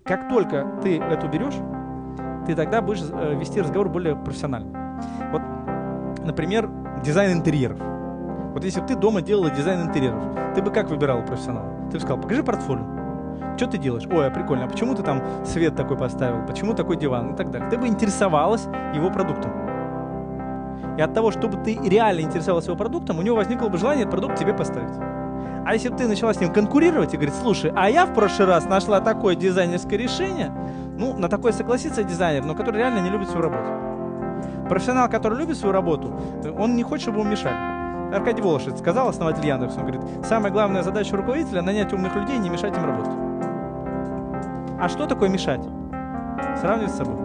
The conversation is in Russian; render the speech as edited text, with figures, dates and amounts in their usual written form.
Как только ты это берешь, ты тогда будешь вести разговор более профессионально. Вот, например, дизайн интерьеров. Вот если бы ты дома делала дизайн интерьеров, ты бы как выбирала профессионала? Ты бы сказал, покажи портфолио. Что ты делаешь? Ой, а прикольно, а почему ты там свет такой поставил? Почему такой диван? И так далее. Ты бы интересовалась его продуктом. И от того, чтобы ты реально интересовалась его продуктом, у него возникло бы желание этот продукт тебе поставить. А если бы ты начала с ним конкурировать и говорить, слушай, а я в прошлый раз нашла такое дизайнерское решение, ну, на такое согласится дизайнер, но который реально не любит свою работу. Профессионал, который любит свою работу, он не хочет, чтобы ему мешали. Аркадий Волошин сказал, основатель Яндекса, он говорит, самая главная задача руководителя – нанять умных людей и не мешать им работать. А что такое мешать? Сравнивать с собой.